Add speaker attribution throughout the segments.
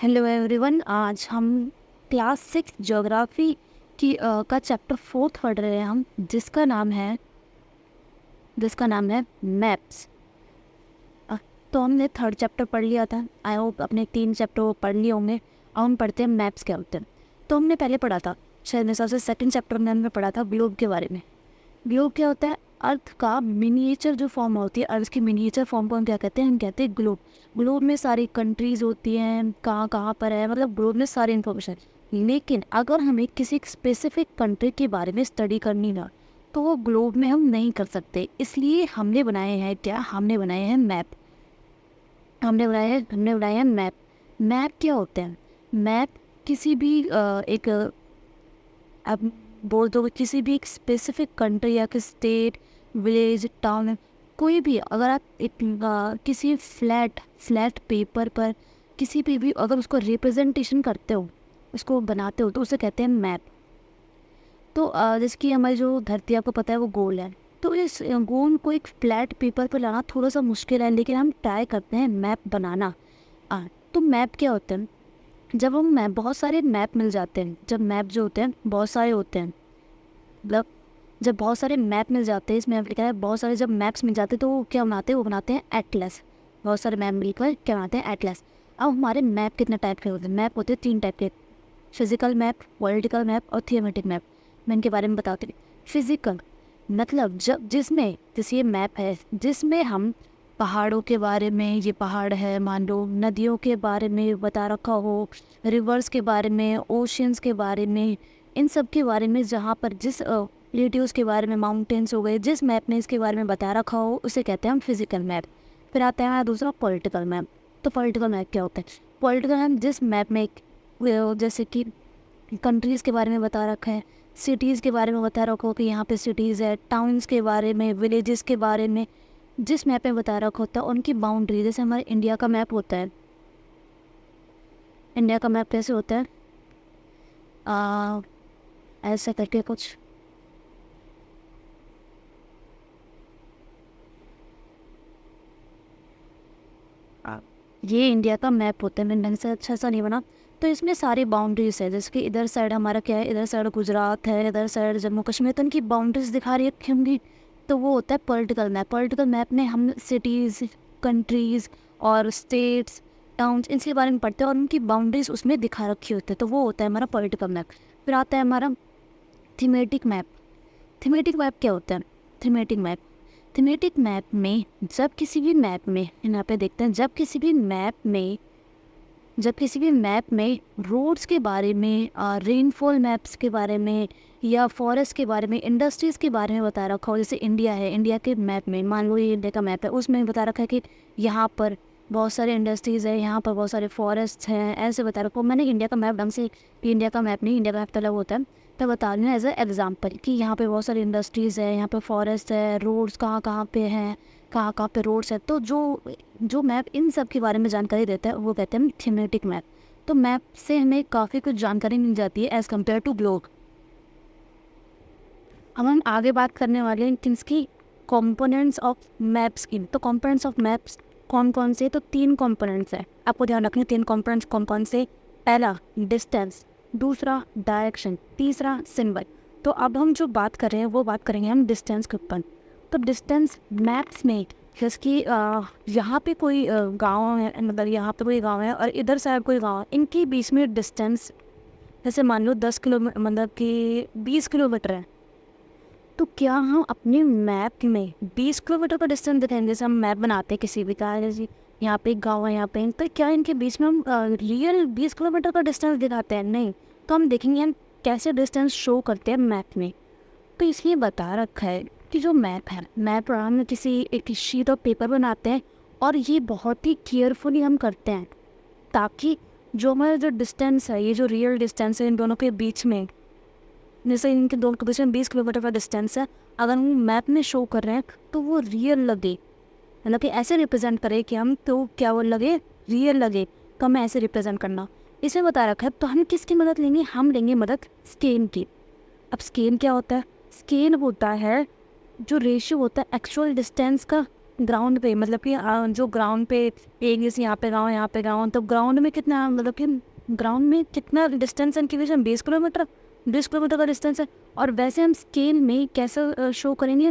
Speaker 1: Hello everyone. आज हम class 6 geography का चैप्टर 4 पढ़ रहे हैं हम, जिसका नाम है मैप्स। तो हमने थर्ड चैप्टर पढ़ लिया था। आई होप अपने 3 चैप्टर वो पढ़ लिए होंगे। अब हम पढ़ते हैं मैप्स क्या होते हैं। तो हमने पहले पढ़ा था, शायद मेरे सबसे सेकंड चैप्टर में हमने पढ़ा था ग्लोब के बारे में। ग्लोब क्या होता है? अर्थ का मिनिएचर जो फॉर्म होती है, अर्थ की मिनिएचर फॉर्म को हम क्या कहते हैं? हम कहते हैं ग्लोब। ग्लोब में सारी कंट्रीज होती हैं, कहाँ कहाँ पर है, मतलब ग्लोब में सारी इन्फॉर्मेशन। लेकिन अगर हमें किसी स्पेसिफिक कंट्री के बारे में स्टडी करनी ना, तो वो ग्लोब में हम नहीं कर सकते। इसलिए हमने बनाए हैं क्या? हमने बनाए हैं मैप। हमने बनाए हैं मैप। मैप क्या होते हैं? मैप किसी भी एक अब बोल दो, किसी भी एक स्पेसिफिक कंट्री या कि स्टेट, विलेज, टाउन, कोई भी, अगर आप किसी फ्लैट पेपर पर किसी भी अगर उसको रिप्रेजेंटेशन करते हो, उसको बनाते हो, तो उसे कहते हैं मैप। तो जिसकी हमारी जो धरती आपको पता है वो गोल है। तो इस गोल को एक फ्लैट पेपर पर लाना थोड़ा सा मुश्किल है, लेकिन हम ट्राई करते हैं मैप बनाना। तो मैप क्या होते हैं? जब हम मैप, बहुत सारे मैप मिल जाते हैं, जब मैप जो होते हैं बहुत सारे होते हैं, मतलब जब बहुत सारे मैप मिल जाते हैं, इसमें लिखा है बहुत सारे, जब मैप्स मिल जाते हैं तो वो क्या बनाते हैं? वो बनाते हैं एटलस। बहुत सारे मैप मिलकर क्या बनाते हैं? एटलस। अब हमारे मैप कितने टाइप के होते हैं? मैप होते हैं 3 टाइप के: फिजिकल मैप, पॉलिटिकल मैप और थियोमेटिक मैप। मैं इनके बारे में बताती हूँ। फिजिकल मतलब जब जिसमें, जैसे ये मैप है जिसमें हम पहाड़ों के बारे में, ये पहाड़ है मान लो, नदियों के बारे में बता रखा हो, रिवर्स के बारे में, ओशियंस के बारे में, इन सब के बारे में, जहाँ पर जिस प्लेट्यूज के बारे में, माउंटेन्स हो गए, जिस मैप ने इसके बारे में बता रखा हो उसे कहते हैं हम फिजिकल मैप। फिर आता है दूसरा पॉलिटिकल मैप। तो पॉलिटिकल मैप क्या होता है? पॉलिटिकल मैप जिस मैप में जैसे कि कंट्रीज़ के बारे में बता रखा है, सिटीज़ के बारे में बता रखा हो कि यहाँ पे सिटीज़ है, टाउन्स के बारे में, विलेजेस के बारे में, जिस मैप में बता रखा होता है उनकी बाउंड्री। जैसे हमारे इंडिया का मैप होता है। इंडिया का मैप कैसे होता है? आ, ऐसा करके कुछ, ये इंडिया का मैप होता है। मैंने ढंग से अच्छा सा नहीं बना। तो इसमें सारी बाउंड्रीज है, जैसे कि इधर साइड हमारा क्या है, इधर साइड गुजरात है, इधर साइड जम्मू कश्मीर, तो उनकी बाउंड्रीज दिखा रही होंगी। तो वो होता है पॉलिटिकल मैप। पॉलिटिकल मैप में हम सिटीज़, कंट्रीज़ और स्टेट्स, टाउन्स, इनके बारे में पढ़ते हैं और उनकी बाउंड्रीज उसमें दिखा रखी होती है। तो वो होता है हमारा पॉलिटिकल मैप। फिर आता है हमारा थीमेटिक मैप। थीमेटिक मैप क्या होता है? थीमेटिक मैप, थीमेटिक मैप में जब किसी भी मैप में, यहाँ पे देखते हैं, जब किसी भी मैप में रोड्स के बारे में, रेनफॉल मैप्स के बारे में, या फॉरेस्ट के बारे में, इंडस्ट्रीज़ के बारे में बता रखा हो। जैसे इंडिया है, इंडिया के मैप में मान लो ये इंडिया का मैप है, उसमें बता रखा है कि यहाँ पर बहुत सारे इंडस्ट्रीज़ है, यहाँ पर बहुत सारे फॉरेस्ट हैं, ऐसे बता रखा हो। मैंने इंडिया का मैप ढंग से, इंडिया का मैप नहीं, इंडिया का मैप तो अलग होता है, तो बता रही हूँ एज ए एग्जाम्पल कि यहाँ पे बहुत सारी इंडस्ट्रीज़ है, यहाँ पे फॉरेस्ट है, रोड्स कहाँ कहाँ पे हैं, कहाँ कहाँ पे रोड्स है। तो जो जो मैप इन सब के बारे में जानकारी देता है वो कहते हैं थीमेटिक मैप। तो मैप से हमें काफ़ी कुछ जानकारी मिल जाती है एज़ कम्पेयर टू ग्लोब। अब हम आगे बात करने वाले हैं किसकी? कंपोनेंट्स ऑफ मैप्स की। तो कंपोनेंट्स ऑफ मैप्स कौन कौन से? तो 3 कंपोनेंट्स है, आपको ध्यान रखना। 3 कंपोनेंट्स कौन कौन से? पहला डिस्टेंस, दूसरा डायरेक्शन, तीसरा सिंबल। तो अब हम जो बात कर रहे हैं वो बात करेंगे हम डिस्टेंस के ऊपर। तो डिस्टेंस मैप्स में, जैसे कि यहाँ पे कोई गांव है, मतलब यहाँ पे कोई गांव है और इधर साइड कोई गांव है, इनके बीच में डिस्टेंस जैसे मान लो 10 किलोमीटर, मतलब कि 20 किलोमीटर है। तो क्या हम अपने मैप में 20 किलोमीटर का डिस्टेंस दिखाएंगे? जैसे हम मैप बनाते हैं किसी भी का, जैसे यहाँ पे एक गाँव है, यहाँ पे, तो क्या इनके बीच में हम रियल 20 किलोमीटर का डिस्टेंस दिखाते हैं? नहीं। तो हम देखेंगे हम कैसे डिस्टेंस शो करते हैं मैप में। तो इसलिए बता रखा है कि जो मैप है, मैप हम किसी एक शीट ऑफ पेपर बनाते हैं और ये बहुत ही केयरफुली हम करते हैं, ताकि जो हमारा जो डिस्टेंस है, ये जो रियल डिस्टेंस है इन दोनों के बीच में, जैसे इनके दोनों के बीच में 20 किलोमीटर का डिस्टेंस है, अगर हम मैप में शो कर रहे हैं तो वो रियल लगे, मतलब कि ऐसे रिप्रेजेंट करें कि हम, तो क्या वो लगे, रियल लगे। तो हमें ऐसे रिप्रेजेंट करना, इसमें बता रखा है। तो हम किसकी मदद लेंगे? हम लेंगे मदद स्केल की। अब स्केल क्या होता है? स्केल होता है जो रेशियो होता है एक्चुअल डिस्टेंस का ग्राउंड पे, मतलब कि जो ग्राउंड पे एक जैसे यहाँ पे गाँव, तो ग्राउंड में कितना, मतलब कि ग्राउंड में कितना डिस्टेंस है इनके बीच में, 20 किलोमीटर, 20 किलोमीटर का डिस्टेंस है। और वैसे हम स्केल में कैसे शो करेंगे,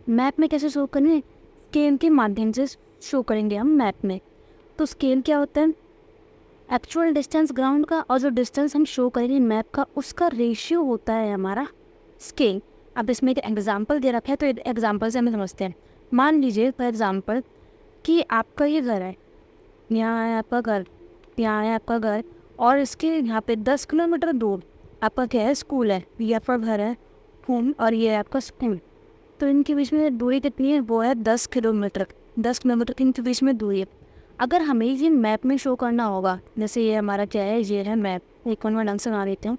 Speaker 1: मैप में कैसे शो करेंगे, स्केल के माध्यम से शो करेंगे हम मैप में। तो स्केल क्या होता है, एक्चुअल डिस्टेंस ग्राउंड का, और जो डिस्टेंस हम शो करेंगे मैप का उसका रेशियो होता है हमारा स्केल। अब इसमें एक एग्जांपल दे रखा है, तो एग्जांपल से हमें समझते हैं। मान लीजिए फॉर एग्जांपल कि आपका ये घर है, यहाँ है आपका घर, यहाँ है आपका घर, और इसके यहाँ पे 10 किलोमीटर दूर आपका क्या है, स्कूल है। ये आपका घर है होम, और ये है आपका स्कूल। तो इनके बीच में दूरी कितनी है, वो है 10 किलोमीटर। 10 किलोमीटर के इनके बीच में दूरी है। अगर हमें ये मैप में शो करना होगा, जैसे ये हमारा क्या है, ये है मैप, एक मैं ढंग से बना देती हूँ।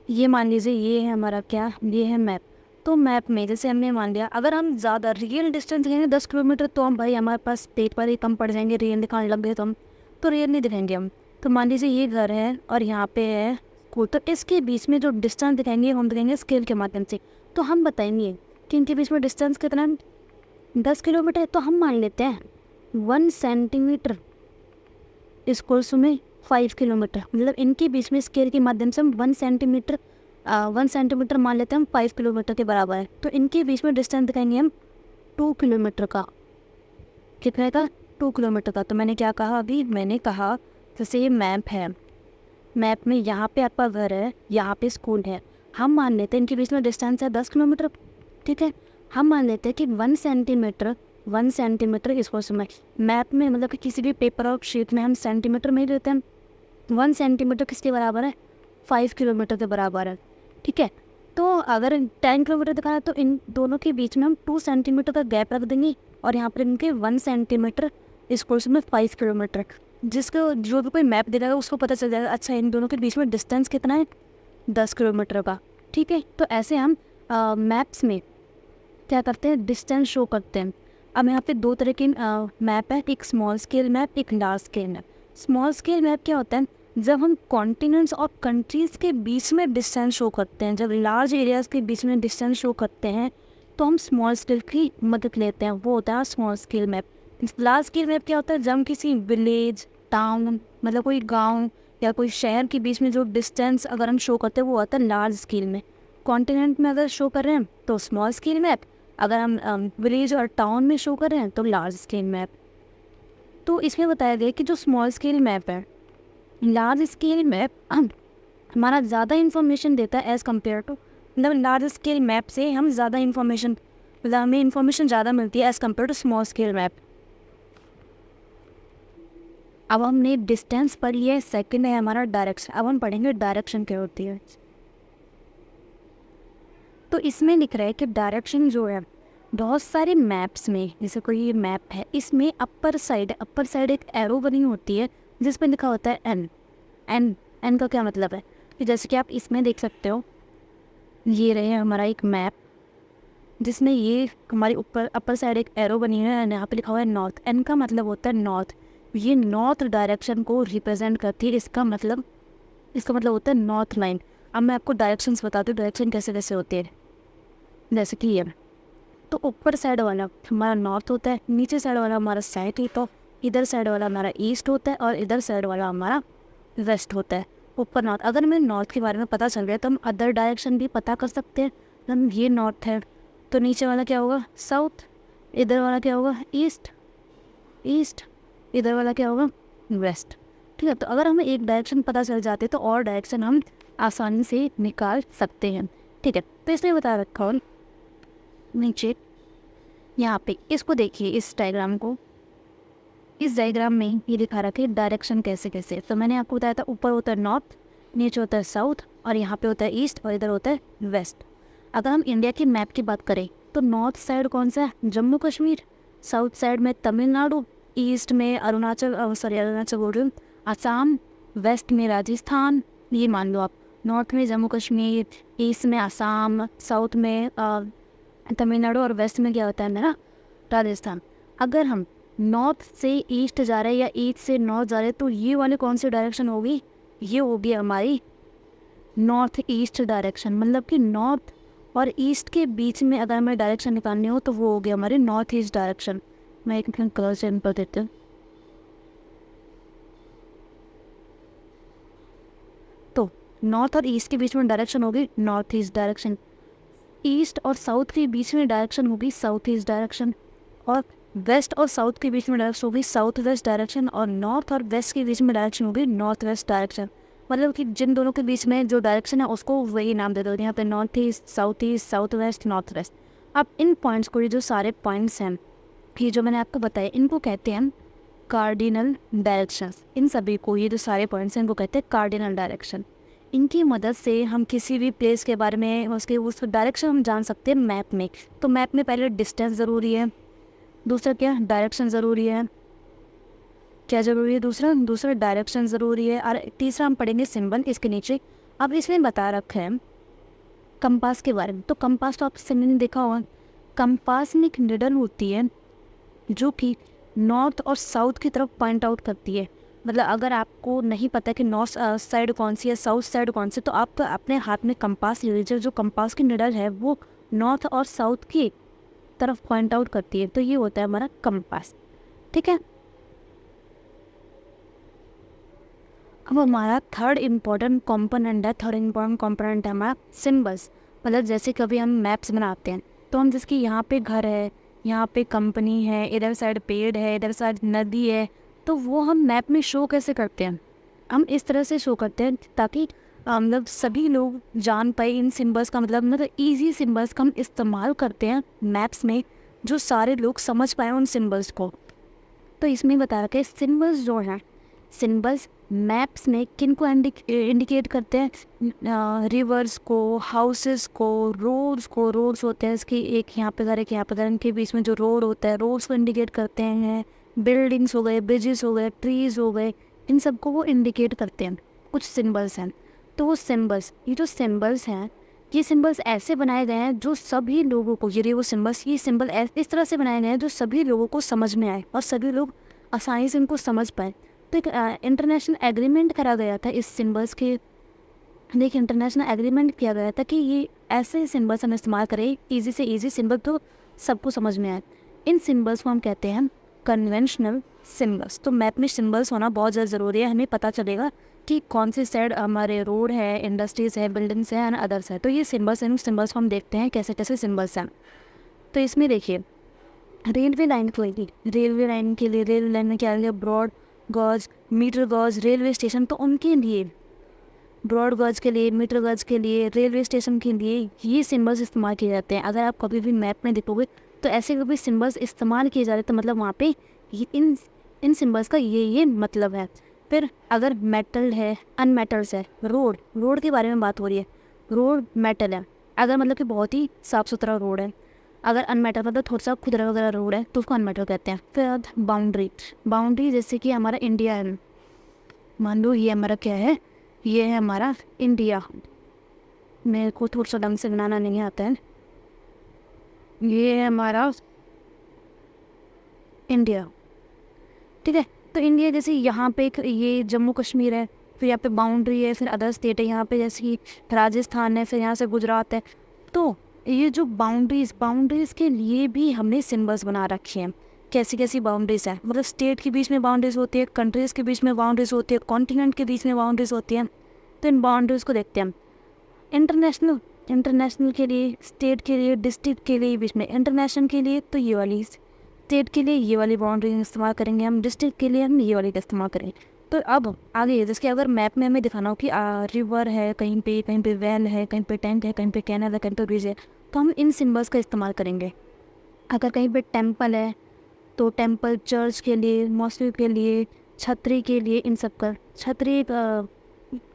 Speaker 1: ये मान लीजिए ये है हमारा क्या, ये है मैप। तो मैप में जैसे हमने मान लिया, अगर हम ज़्यादा रियल डिस्टेंस लेंगे 10 किलोमीटर, तो हम भाई हमारे पास पेपर ही कम पड़ जाएंगे, रियल दिखाने लग गए तो हम तो रियल नहीं दिखाएंगे हम। तो मान लीजिए ये घर है और यहाँ पे है स्कूल, तो इसके बीच में जो डिस्टेंस दिखाएंगे हम दिखाएंगे स्केल के माध्यम से। तो हम बताएंगे कि इनके बीच में डिस्टेंस कितना है, 10 किलोमीटर। तो हम मान लेते हैं 1 सेंटीमीटर इक्वल्स में 5 किलोमीटर, मतलब इनके बीच में स्केल के माध्यम से हम 1 सेंटीमीटर 1 सेंटीमीटर मान लेते हैं हम 5 किलोमीटर के बराबर है। तो इनके बीच में डिस्टेंस दिखाएंगे हम 2 किलोमीटर का। कितने का, 2 किलोमीटर का। तो मैंने क्या कहा अभी, मैंने कहा जैसे ये मैप है, मैप में यहाँ पे आपका घर है, यहाँ पे स्कूल है। हम मान लेते हैं इनके बीच में डिस्टेंस है 10 किलोमीटर, ठीक है। हम मान लेते हैं कि 1 सेंटीमीटर इसको समय मैप में, मतलब कि किसी भी पेपर और शीट में हम सेंटीमीटर में ही लेते हैं। 1 सेंटीमीटर किसके बराबर है, 5 किलोमीटर के बराबर है, ठीक है। तो अगर 10 किलोमीटर दिखाना है तो इन दोनों के बीच में हम 2 सेंटीमीटर का गैप रख देंगे, और यहाँ पर इनके 1 सेंटीमीटर इस कोर्स में 5 किलोमीटर। जिसको जो भी कोई मैप देगा उसको पता चल जाएगा, अच्छा इन दोनों के बीच में डिस्टेंस कितना है, 10 किलोमीटर का, ठीक है। तो ऐसे हम मैप्स में क्या करते हैं, डिस्टेंस शो करते हैं। अब यहाँ पे दो तरह की मैप है, एक स्मॉल स्केल मैप, एक large scale map. Small scale map क्या होता है, जब हम कॉन्टिनेंट्स और कंट्रीज़ के बीच में डिस्टेंस शो करते हैं, जब लार्ज एरियाज़ के बीच में डिस्टेंस शो करते हैं तो हम स्मॉल स्केल की मदद लेते हैं, वो होता है small scale map. Large scale map क्या होता है, जब हम किसी विलेज, टाउन, मतलब कोई गाँव या कोई शहर के बीच में जो डिस्टेंस अगर हम शो करते हैं वो होता है लार्ज स्केल में। कॉन्टिनेंट में अगर शो कर रहे हैं तो स्मॉल स्केल मैप, अगर हम विलेज और टाउन में शो कर रहे हैं तो लार्ज स्केल मैप। तो इसमें बताया गया कि जो स्मॉल स्केल मैप है, लार्ज स्केल मैप हमारा ज़्यादा इन्फॉर्मेशन देता है एज़ कम्पेयर टू, मतलब लार्ज स्केल मैप से हम ज़्यादा इन्फॉर्मेशन, मतलब हमें इन्फॉर्मेशन ज़्यादा मिलती है as compare to small scale map. अब हमने डिस्टेंस पढ़ लिया है, सेकंड है हमारा डायरेक्शन। अब हम पढ़ेंगे डायरेक्शन क्या होती है। तो इसमें लिख रहा है कि डायरेक्शन जो है बहुत सारे मैप्स में, जैसे कोई ये मैप है, इसमें अपर साइड एक एरो बनी होती है जिस पर लिखा होता है एन। एन का क्या मतलब है कि जैसे कि आप इसमें देख सकते हो, ये रहे हमारा एक मैप जिसमें ये हमारी ऊपर अपर साइड एक एरो बनी है, यहाँ पे लिखा हुआ है नॉर्थ। एन का मतलब होता है नॉर्थ, ये नॉर्थ डायरेक्शन को रिप्रेजेंट करती है। इसका मतलब होता है नॉर्थ लाइन। अब मैं आपको डायरेक्शंस बताती हूँ, डायरेक्शन कैसे कैसे होती है। जैसे कि ये, तो ऊपर साइड वाला हमारा नॉर्थ होता है, नीचे साइड वाला हमारा साउथ होता है, इधर साइड वाला हमारा ईस्ट होता है, और इधर साइड वाला हमारा वेस्ट होता है। ऊपर नॉर्थ, अगर हमें नॉर्थ के बारे में पता चल गया तो हम अदर डायरेक्शन भी पता कर सकते हैं। हम ये नॉर्थ है तो नीचे वाला क्या होगा, साउथ, इधर वाला क्या होगा, ईस्ट, इधर वाला क्या होगा, वेस्ट, ठीक है। तो अगर हमें एक डायरेक्शन पता चल जाते तो और डायरेक्शन हम आसानी से निकाल सकते हैं, ठीक है। तो इसलिए बता रखा हूँ नीचे यहाँ पे। इसको देखिए, इस डायग्राम को, इस डायग्राम में ये दिखा रखा है डायरेक्शन कैसे कैसे। तो मैंने आपको बताया था ऊपर होता है नॉर्थ, नीचे होता है साउथ, और यहाँ पे होता है ईस्ट, और इधर होता है वेस्ट। अगर हम इंडिया के मैप की बात करें तो नॉर्थ साइड कौन सा है, जम्मू कश्मीर, साउथ साइड में तमिलनाडु, ईस्ट में अरुणाचल बोल रही हूँ, आसाम, वेस्ट में राजस्थान, ये मान लो आप। नॉर्थ में जम्मू कश्मीर, ईस्ट में आसाम, साउथ में तमिलनाडु, और वेस्ट में क्या होता है मेरा राजस्थान। अगर हम नॉर्थ से ईस्ट जा रहे हैं या ईस्ट से नॉर्थ जा रहे हैं तो ये वाली कौन सी डायरेक्शन होगी, ये होगी हमारी नॉर्थ ईस्ट डायरेक्शन। मतलब कि नॉर्थ और ईस्ट के बीच में अगर हमें डायरेक्शन निकालनी हो तो वो हो गया हमारे नॉर्थ ईस्ट डायरेक्शन। मैं एक कलर चेंज कर देती हूँ। तो नॉर्थ और ईस्ट के बीच में डायरेक्शन होगी नॉर्थ ईस्ट डायरेक्शन, ईस्ट और साउथ के बीच में डायरेक्शन होगी साउथ ईस्ट डायरेक्शन, और वेस्ट और साउथ के बीच में डायरेक्शन होगी साउथ वेस्ट डायरेक्शन, और नॉर्थ और वेस्ट के बीच में डायरेक्शन होगी नॉर्थ वेस्ट डायरेक्शन। मतलब कि जिन दोनों के बीच में जो डायरेक्शन है उसको वही नाम दे दो, यहाँ पे north east, south west, north west. अब इन पॉइंट्स को, ये जो सारे पॉइंट्स हैं, ये जो मैंने आपको बताया, इनको कहते हैं कार्डिनल डायरेक्शंस। इन सभी को, ये जो सारे पॉइंट्स हैं, इनको कहते हैं कार्डिनल डायरेक्शन। इनकी मदद से हम किसी भी प्लेस के बारे में उसके उस डायरेक्शन हम जान सकते हैं मैप में। तो मैप में पहले डिस्टेंस ज़रूरी है, दूसरा क्या, डायरेक्शन ज़रूरी है। क्या ज़रूरी है? दूसरा डायरेक्शन ज़रूरी है, और तीसरा हम पढ़ेंगे सिंबल इसके नीचे। अब इसमें बता रखा है कंपास के बारे में। तो कंपास तो आप सिंबल देखा होगा। कंपास में एक निडल होती है जो कि नॉर्थ और साउथ की तरफ पॉइंट आउट करती है। मतलब अगर आपको नहीं पता कि नॉर्थ साइड कौन सी है, साउथ साइड कौन सी, तो आप अपने हाथ में कंपास ले लीजिए। जो कंपास की निडल है वो नॉर्थ और साउथ की तरफ पॉइंट आउट करती है। तो ये होता है हमारा कंपास। ठीक है। अब हमारा थर्ड इम्पॉर्टेंट कंपोनेंट है हमारा सिम्बल्स। मतलब जैसे कभी हम मैप्स बनाते हैं तो हम, जिसकी यहाँ पे घर है, यहाँ पे कंपनी है, इधर साइड पेड़ है, इधर साइड नदी है, तो वो हम मैप में शो कैसे करते हैं? हम इस तरह से शो करते हैं ताकि मतलब सभी लोग जान पाए इन सिम्बल्स का मतलब ईजी सिम्बल्स का हम इस्तेमाल करते हैं मैप्स में, जो सारे लोग समझ पाए उन सिम्बल्स को। तो इसमें बता रखा है सिम्बल्स जो हैं, सिम्बल्स मैप्स में किन को इंडिकेट करते हैं? रिवर्स को, हाउसेस को, रोड्स को। रोड्स होते हैं इसकी, एक यहाँ पे घर, एक यहाँ पे घर, इनके बीच में जो रोड होता है, रोड्स को इंडिकेट करते हैं। बिल्डिंग्स हो गए, ब्रिजेस हो गए, ट्रीज़ हो गए, इन सबको वो इंडिकेट करते हैं। कुछ सिम्बल्स हैं। तो वो सिम्बल्स, ये जो सिम्बल्स हैं, ये सिम्बल्स ऐसे बनाए गए हैं जो सभी लोगों को, ये वो सिम्बल्स, ये सिम्बल इस तरह से बनाए गए हैं जो सभी लोगों को समझ में आए और सभी लोग आसानी से इनको समझ पाए। तो एक इंटरनेशनल एग्रीमेंट करा गया था इस सिम्बल्स के। देखिए, इंटरनेशनल एग्रीमेंट किया गया था कि ये ऐसे सिम्बल्स हम इस्तेमाल करें, ईजी से ईजी सिम्बल तो सबको समझ में आए। इन सिम्बल्स को हम कहते हैं कन्वेंशनल सिम्बल्स। तो मैप में सिम्बल्स होना बहुत ज़्यादा ज़रूरी है, हमें पता चलेगा कि कौन सी साइड हमारे रोड है, इंडस्ट्रीज़ है, बिल्डिंग्स है, एंड अदर्स है। तो ये सिम्बल्स हैं, इन सिम्बल्स को हम देखते हैं कैसे कैसे सिम्बल्स हैं। तो इसमें देखिए, रेलवे लाइन के लिए, रेलवे लाइन में क्या लिया, broad gauge, metre gauge, railway station. तो उनके लिए ब्रॉड गॉज के लिए, मीटर गॉज के लिए, रेलवे स्टेशन के लिए ये सिम्बल्स इस्तेमाल किए जाते हैं। अगर आप कभी भी मैप में देखोगे तो ऐसे कभी सिम्बल्स इस्तेमाल किए जा रहे, तो मतलब वहाँ पे इन सिम्बल्स का ये मतलब है। फिर अगर मेटल है, अनमेटल्स है, रोड के बारे में बात हो रही है, रोड मेटल है अगर मतलब कि बहुत ही साफ़ सुथरा रोड है। अगर अनमेटल मतलब थोड़ा सा खुदरा वगैरह रोड है तो उसको अनमेटल कहते हैं। फिर बाउंड्री जैसे कि हमारा इंडिया है, मान लो ये हमारा क्या है, ये है हमारा इंडिया। मेरे को थोड़ा सा ढंग से बनाना नहीं आता है। ये है हमारा इंडिया। ठीक है। तो इंडिया जैसे यहाँ पे एक ये जम्मू कश्मीर है, फिर यहाँ पे बाउंड्री है, फिर अदर स्टेट है, यहाँ पे जैसे कि राजस्थान है, फिर यहाँ से गुजरात है। तो ये जो बाउंड्रीज़ के लिए भी हमने सिम्बल्स बना रखे हैं। कैसी कैसी बाउंड्रीज़ है, मतलब स्टेट के बीच में बाउंड्रीज़ होती है, कंट्रीज़ के बीच में बाउंड्रीज़ होती है, कॉन्टिनेंट के बीच में बाउंड्रीज़ होती हैं। तो इन बाउंड्रीज़ को देखते हैं। इंटरनेशनल के लिए, स्टेट के लिए, डिस्ट्रिक्ट के लिए बीच में, इंटरनेशनल के लिए तो ये वाली, स्टेट के लिए ये वाली बाउंड्री इस्तेमाल करेंगे हम, डिस्ट्रिक्ट के लिए हम ये वाली का इस्तेमाल करेंगे। तो अब आगे जिसके अगर मैप में हमें दिखाना हो कि रिवर है, कहीं पे वेल है, कहीं पे टैंक है, कहीं पे कैनल है, कहीं पे ब्रिज है, तो हम इन सिम्बल्स का इस्तेमाल करेंगे। अगर कहीं पे टेंपल है तो टेंपल, चर्च के लिए, मॉस्क के लिए, छतरी के लिए, इन सब का। छतरी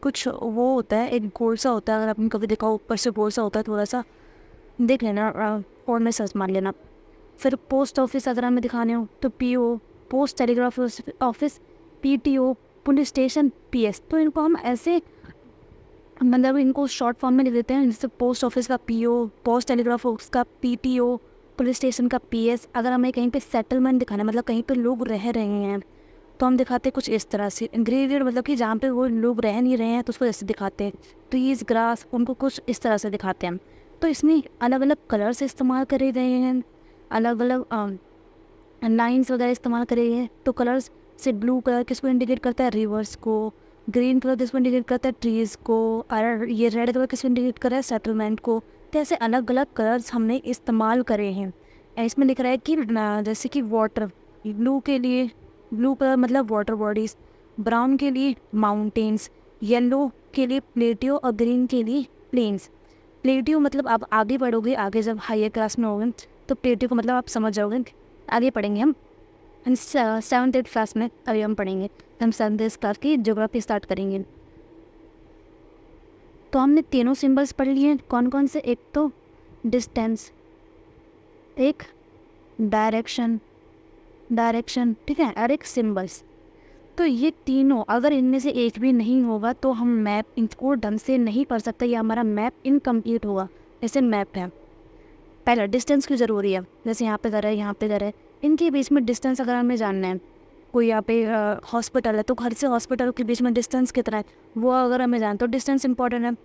Speaker 1: कुछ वो होता है, एक गोल सा होता है, अगर आपने कभी देखा ऊपर से गोल सा होता है, थोड़ा सा देख लेना, फोन में सर्च मार लेना। फिर पोस्ट ऑफिस अगर हमें दिखाने हो तो PO, post telegraph office, PTO, police station, PS। तो इनको हम ऐसे मतलब इनको शॉर्ट फॉर्म में लिख देते हैं, जैसे पोस्ट ऑफिस का PO, पोस्ट टेलीग्राफ ऑफिस का PTO, पुलिस स्टेशन का PS। अगर हमें कहीं पे सेटलमेंट दिखाना है, मतलब कहीं पे लोग रह रहे हैं, तो हम दिखाते हैं कुछ इस तरह से। ग्रेवियर मतलब कि जहाँ पे वो लोग रह नहीं रहे हैं तो उसको ऐसे दिखाते हैं। ट्रीज, ग्रास, उनको कुछ इस तरह से दिखाते हैं। तो इसमें अलग अलग कलर्स इस्तेमाल करे गए हैं, अलग अलग लाइंस वगैरह इस्तेमाल करे गए हैं। तो कलर्स से ब्लू कलर किसको इंडिकेट करता है, रिवर्स को, ग्रीन कलर किसको इंडिकेट करता है, ट्रीज़ को, और ये रेड कलर किसको इंडिकेट कर रहा है, सेटलमेंट को। तो ऐसे अलग अलग कलर्स हमने इस्तेमाल करे हैं। इसमें लिख रहा है कि जैसे कि वाटर, ब्लू के लिए ब्लू कलर मतलब वाटर बॉडीज़, ब्राउन के लिए माउंटेन्स, येलो के लिए प्लेटियो और ग्रीन के लिए प्लेन्स। प्लेटियो मतलब आप आगे पढ़ोगे, आगे जब हायर क्लास में होंगे तो प्लेटियो को मतलब आप समझ जाओगे, आगे पढ़ेंगे हम 7th-8th क्लास में। अभी हम पढ़ेंगे, हम 7th क्लास की ज्योग्राफी स्टार्ट करेंगे। तो हमने तीनों सिंबल्स पढ़ लिए, कौन कौन से, एक तो डिस्टेंस, एक डायरेक्शन, ठीक है, और एक सिंबल्स। तो ये तीनों अगर इनमें से एक भी नहीं होगा तो हम मैप इनको ढंग से नहीं पढ़ सकते, या हमारा मैप इनकम्प्लीट होगा। जैसे मैप है, पहला डिस्टेंस की ज़रूरी है, जैसे यहाँ पे घर है, यहाँ पे घर है, इनके बीच में डिस्टेंस अगर हमें जानना है, कोई यहाँ पे हॉस्पिटल है तो घर से हॉस्पिटल के बीच में डिस्टेंस कितना है, वो अगर हमें जानना तो डिस्टेंस इंपॉर्टेंट है।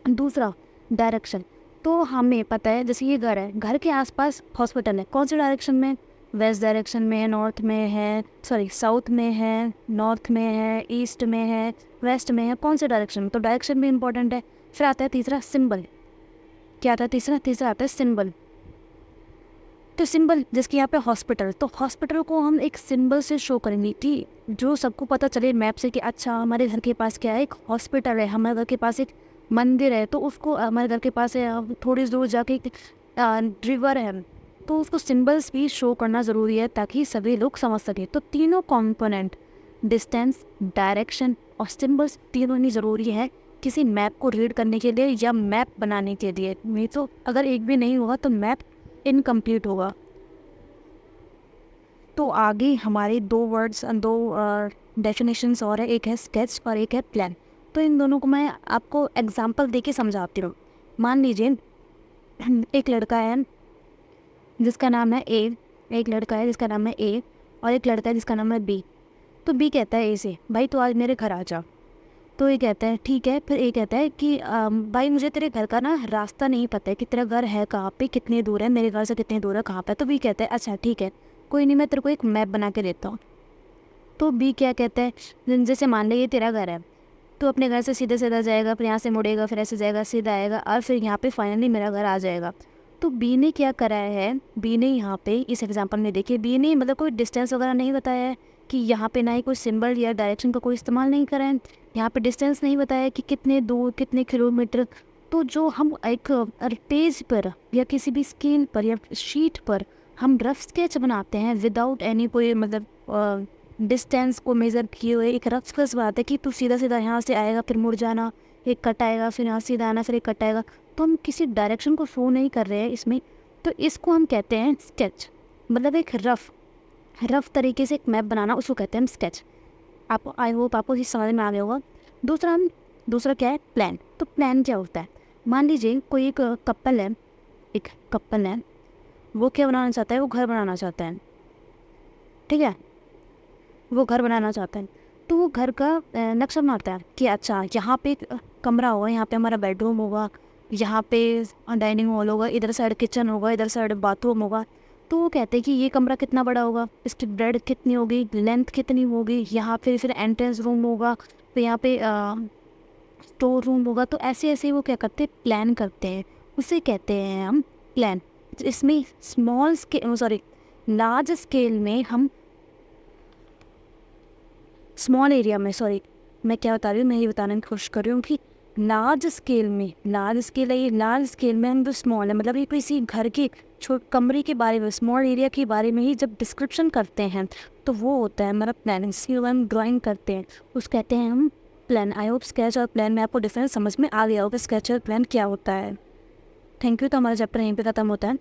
Speaker 1: दूसरा डायरेक्शन, तो हमें पता है जैसे ये घर है, घर के आसपास हॉस्पिटल है, कौन से डायरेक्शन में, वेस्ट डायरेक्शन में है, नॉर्थ में है, सॉरी साउथ में है, नॉर्थ में है, ईस्ट में है, वेस्ट में है, कौन से डायरेक्शन में, तो डायरेक्शन भी इंपॉर्टेंट है। फिर आता है तीसरा सिंबल, क्या आता है तीसरा आता है सिंबल। तो सिंबल जिसके यहाँ पे हॉस्पिटल, तो हॉस्पिटल को हम एक सिंबल से शो करेंगे कि जो सबको पता चले मैप से कि अच्छा हमारे घर के पास क्या है, एक हॉस्पिटल है, हमारे घर के पास एक मंदिर है, तो उसको हमारे घर के पास है, थोड़ी दूर जाके एक रिवर है, तो उसको सिंबल्स भी शो करना ज़रूरी है ताकि सभी लोग समझ सकें। तो तीनों कॉम्पोनेंट, डिस्टेंस, डायरेक्शन और सिंबल्स, तीनों ही ज़रूरी है किसी मैप को रीड करने के लिए या मैप बनाने के लिए। नहीं तो अगर एक भी नहीं होगा तो मैप इनकम्प्लीट होगा। तो आगे हमारे दो वर्ड्स, दो डेफिनेशंस और है, एक है स्केच और एक है प्लान। तो इन दोनों को मैं आपको एग्जांपल देके समझाती हूँ। मान लीजिए एक लड़का है जिसका नाम है ए, एक लड़का है जिसका नाम है ए और एक लड़का है जिसका नाम है बी। तो बी कहता है ए से, भाई तो आज मेरे घर आ जा। तो ये कहता है ठीक है। फिर ए कहता है कि भाई मुझे तेरे घर का ना रास्ता नहीं पता है कि तेरा घर है कहाँ पे, कितनी दूर है, मेरे घर से कितनी दूर है, कहाँ पे। तो बी कहता है अच्छा ठीक है, कोई नहीं, मैं तेरे को एक मैप बना के देता हूँ। तो बी क्या कहता है, जैसे मान ले ये तेरा घर है, तो अपने घर से सीधे सीधा जाएगा, फिर यहाँ से मुड़ेगा, फिर ऐसे जाएगा, सीधा आएगा और फिर यहाँ पे फाइनली मेरा घर आ जाएगा। तो बी ने क्या करा है, बी ने यहाँ पे इस एग्जांपल में देखिए, बी ने मतलब कोई डिस्टेंस वगैरह नहीं बताया है कि यहाँ पे ना ही कोई सिंबल या डायरेक्शन का कोई इस्तेमाल नहीं करा है, यहाँ पे डिस्टेंस नहीं बताया कि कितने दूर, कितने किलोमीटर। तो जो हम एक पेज पर या किसी भी स्केल पर या शीट पर हम रफ स्केच बनाते हैं विदाउट एनी कोई मतलब डिस्टेंस को मेज़र किए हुए, एक रफ स्केच बनाते हैं कि तू सीधा सीधा यहाँ से आएगा, फिर मुड़ जाना, एक कट आएगा, फिर यहाँ सीधा आना, फिर एक कट आएगा। तो हम किसी डायरेक्शन को शो नहीं कर रहे हैं इसमें, तो इसको हम कहते हैं स्केच। मतलब एक रफ तरीके से एक मैप बनाना, उसको कहते हैं हम स्केच। आप आई होप आपको इस समझ में आ गया होगा। दूसरा क्या है, प्लान। तो प्लान क्या होता है, मान लीजिए कोई एक कपल है, वो क्या बनाना चाहता है, वो घर बनाना चाहता है, ठीक है, वो घर बनाना चाहता है। तो वो घर का नक्शा बनाता है कि अच्छा यहाँ पे एक कमरा होगा, यहाँ पे हमारा बेडरूम होगा, यहाँ पे डाइनिंग हॉल होगा, इधर साइड किचन होगा, इधर साइड बाथरूम होगा। तो वो कहते हैं कि ये कमरा कितना बड़ा होगा, इसकी ब्रेड कितनी होगी, लेंथ कितनी होगी, यहाँ पे फिर एंट्रेंस रूम होगा, फिर यहाँ पे स्टोर रूम होगा। तो ऐसे ऐसे वो क्या करते हैं, प्लान करते हैं, उसे कहते हैं हम प्लान। इसमें लार्ज स्केल में हम स्मॉल एरिया में, मैं क्या बता रही हूँ, मैं ये बताने की कोशिश कर रही हूँ कि लार्ज स्केल में हम जो स्मॉल है, मतलब ये किसी घर के कमरे के बारे में, स्मॉल एरिया के बारे में ही जब डिस्क्रिप्शन करते हैं तो वो होता है हमारा प्लानिंग। हम ड्राइंग करते हैं, उस कहते हैं हम प्लान। आई होप स्केच और प्लान में आपको डिफरेंस समझ में आ गया होगा, स्केच और प्लान क्या होता है। Thank you. तो हमारा चैप्टर यहीं पे ख़त्म होता है।